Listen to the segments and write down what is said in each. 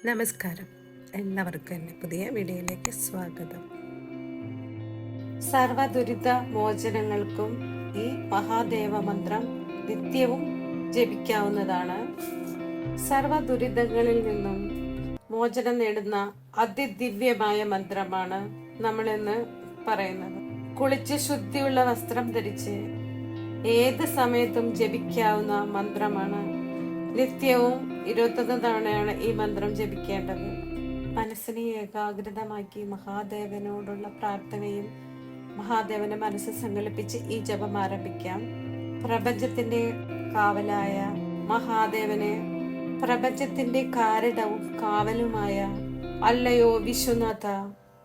നമസ്കാരം. എല്ലാവർക്കും എൻ്റെ പുതിയ വീഡിയോയിലേക്ക് സ്വാഗതം. സർവ ദുരിത മോചനങ്ങൾക്കും ഈ മഹാദേവ മന്ത്രം നിത്യവും ജപിക്കാവുന്നതാണ്. സർവ ദുരിതങ്ങളിൽ നിന്നും മോചനം നേടുന്ന അതിദിവ്യമായ മന്ത്രമാണ് നമ്മളിന്ന് പറയുന്നത്. കുളിച്ച് ശുദ്ധിയുള്ള വസ്ത്രം ധരിച്ച് ഏത് സമയത്തും ജപിക്കാവുന്ന മന്ത്രമാണ്. നിത്യവും 21 തവണയാണ് ഈ മന്ത്രം ജപിക്കേണ്ടത്. മനസ്സിനെ ഏകാഗ്രതമാക്കി മഹാദേവനോടുള്ള പ്രാർത്ഥനയും മഹാദേവനെ മനസ്സ് സങ്കല്പിച്ച് ഈ ജപം ആരംഭിക്കാം. പ്രപഞ്ചത്തിന്റെ കാവലായ മഹാദേവനെ, പ്രപഞ്ചത്തിന്റെ കാരണവും കാവലുമായ അല്ലയോ വിശ്വനാഥ,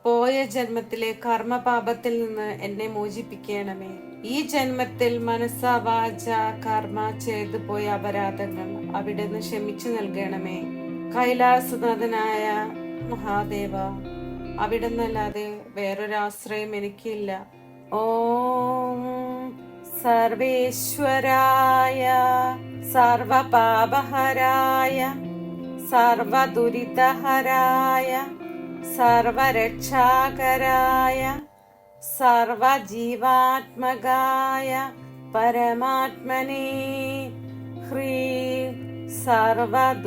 പോയ ജന്മത്തിലെ കർമ്മപാപത്തിൽ നിന്ന് എന്നെ മോചിപ്പിക്കണമേ. ഈ ജന്മത്തിൽ മനസ്സ വാച കർമ്മ ചെയ്തു പോയ അപരാധങ്ങൾ അവിടുന്ന് ക്ഷമിച്ചു നൽകണമേ. കൈലാസനാഥനായ മഹാദേവ, അവിടുന്നല്ലാതെ വേറൊരാശ്രയം എനിക്കില്ല. ഓം സർവേശ്വരായ സർവപാപഹരായ സർവദുരിതഹരായ സർവരക്ഷാകരായ സർവജീവാത്മകായ പരമാത്മനേ ഹ്രീം സർവദുഃഖഹരായ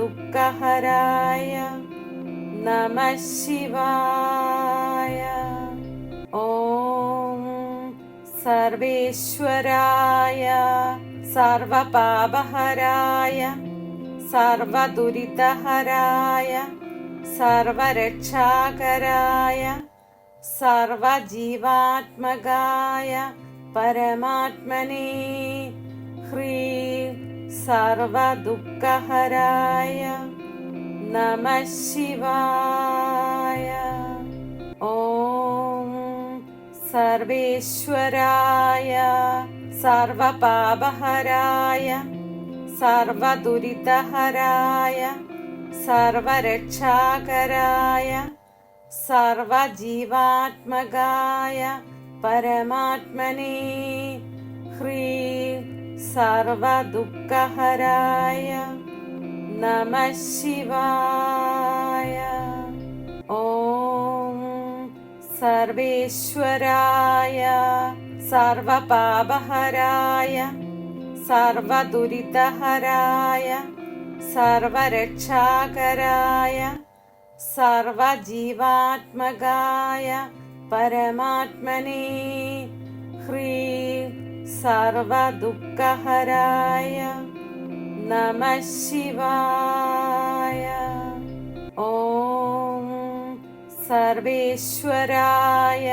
നമഃ ശിവായ. ഓം സർവേശ്വരായ സർവപാപഹരായ സർവദുരിതഹരായ സർവരക്ഷാകരായ സർവജീവാത്മകായ പരമാത്മനേ ഹ്രീം സർവദുഃഖഹരായ നമഃ ശിവായ. ഓം സർവേശ്വരായ സർവപാപഹരായ സർവദുരിതഹരായ സർവരക്ഷാകരായ സർവജീവാത്മകായ പരമാത്മനേ ഹ്രീം സർവദുഃഖഹരായ നമഃ ശിവായ. ഓം സർവേശ്വരായ സർവപാപഹരായ സർവദുരിതഹരായ സർവരക്ഷാകരായ സർവജീവാത്മകായ പരമാത്മനേ ഹ്രീം സർവദുഃഖഹരായ നമഃ ശിവായ. ഓം സർവേശ്വരായ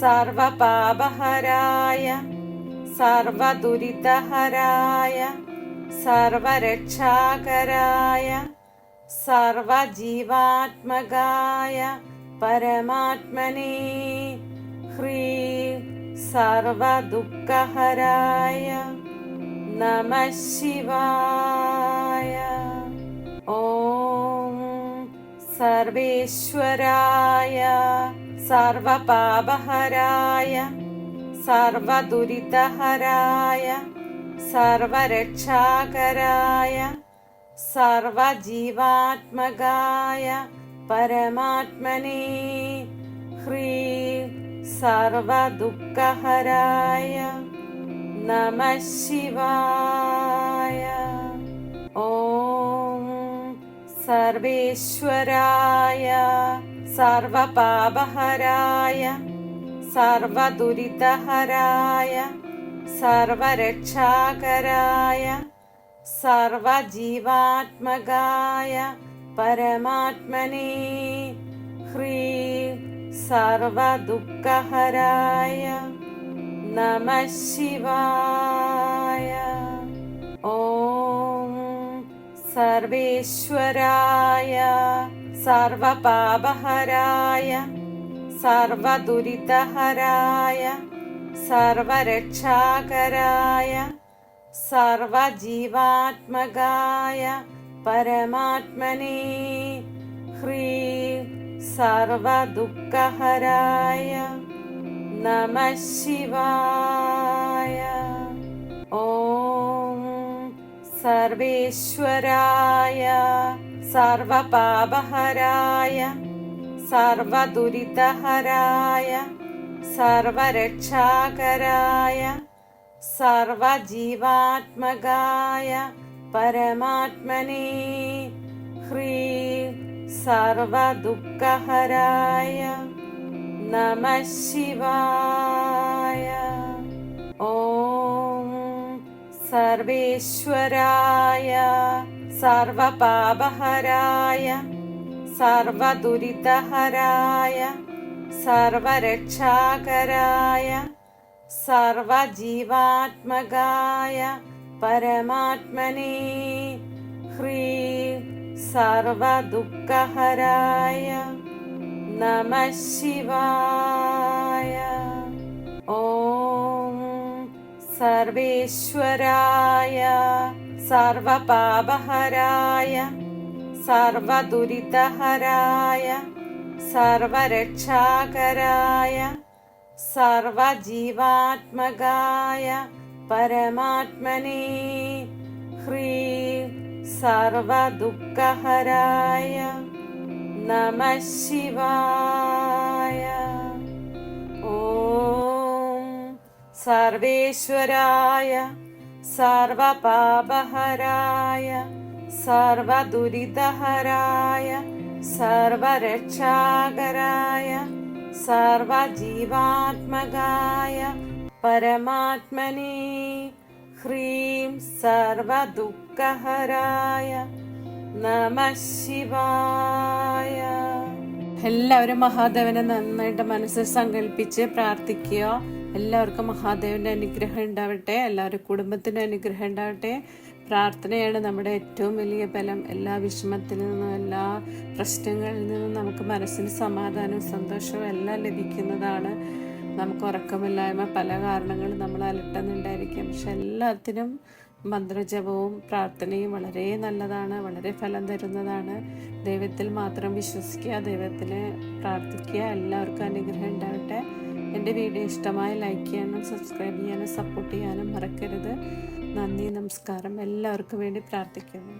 സർവപാപഹരായ സർവദുരിതഹരായ സർവരക്ഷാകരായ സർവജീവാത്മകായ പരമാത്മനേ ഹ്രീം സർവദുഃഖഹരായ നമഃ ശിവായ. ഓം സർവേശ്വരായ സർവപാപഹരായ സർവദുരിതഹരായ സർവരക്ഷാകരായ സർവജീവാത്മകായ പരമാത്മനേ ഹ്രീം സർവദുഃഖഹരായ നമഃ ശിവായ. ഓം സർവേശ്വരായ സർവപാപഹരായ സർവദുരിതഹരായ സർവരക്ഷാകരായ സർവജീവാത്മകായ പരമാത്മനേ ഹ്രീം സർവദുഃഖഹരായ നമഃ ശിവായ. ഓം സർവേശ്വരായ സർവപാപഹരായ സർവദുരിതഹരായ സർവരക്ഷാകരായ സർവജീവാത്മകായ പരമാത്മനേ ഹ്രീം സർവദുഃഖഹരായ നമഃ ശിവായ. ഓം സർവേശ്വരായ സർവപാപഹരായ സർവദുരിതഹരായ സർവരക്ഷാകരായ സർവജീവാത്മകായ പരമാത്മനേ ഹ്രീം സർവദുഃഖഹരായ നമഃ ശിവായ. ഓം സർവേശ്വരായ സർവപാപഹരായ സർവദുരിതഹരായ സർവരക്ഷാകരായ സർവജീവാത്മകായ പരമാത്മനേ ഹ്രീം സർവദുഃഖഹരായ നമഃ ശിവായ. ഓം സർവേശ്വരായ സർവപാപഹരായ സർവദുരിതഹരായ സർവരക്ഷാകരായ സർവജീവാത്മകായ പരമാത്മനേ ഹ്രീം സർവദുഃഖഹരായ നമഃ ശിവായ. ഓം സർവേശ്വരായ സർവപാപഹരായ സർവദുരിതഹരായ സർവരക്ഷാകരായ സർവജീവാത്മകായ പരമാത്മനേ ഹ്രീം സർവദുഃഖഹരായ നമഃ ശിവായ. എല്ലാവരും മഹാദേവനെ നന്നായിട്ട് മനസ്സിൽ സങ്കല്പിച്ച് പ്രാർത്ഥിക്കുക. എല്ലാവർക്കും മഹാദേവന്റെ അനുഗ്രഹം ഉണ്ടാവട്ടെ, എല്ലാവരും കുടുംബത്തിന്റെ അനുഗ്രഹം ഉണ്ടാവട്ടെ. പ്രാർത്ഥനയാണ് നമ്മുടെ ഏറ്റവും വലിയ ബലം. എല്ലാ വിഷമത്തിൽ നിന്നും എല്ലാ പ്രശ്നങ്ങളിൽ നിന്നും നമുക്ക് മനസ്സിന് സമാധാനവും സന്തോഷവും എല്ലാം ലഭിക്കുന്നതാണ്. നമുക്ക് ഉറക്കമില്ലായ്മ പല കാരണങ്ങളും നമ്മൾ അലട്ടുന്നുണ്ടായിരിക്കും. പക്ഷെ എല്ലാത്തിനും മന്ത്രജപവും പ്രാർത്ഥനയും വളരെ നല്ലതാണ്, വളരെ ഫലം തരുന്നതാണ്. ദൈവത്തിൽ മാത്രം വിശ്വസിക്കുക, ദൈവത്തിനെ പ്രാർത്ഥിക്കുക. എല്ലാവർക്കും അനുഗ്രഹം ഉണ്ടാവട്ടെ. എൻ്റെ വീഡിയോ ഇഷ്ടമായി ലൈക്ക് ചെയ്യാനും സബ്സ്ക്രൈബ് ചെയ്യാനും സപ്പോർട്ട് ചെയ്യാനും മറക്കരുത്. നന്ദി, നമസ്കാരം. എല്ലാവർക്കും വേണ്ടി പ്രാർത്ഥിക്കുന്നു.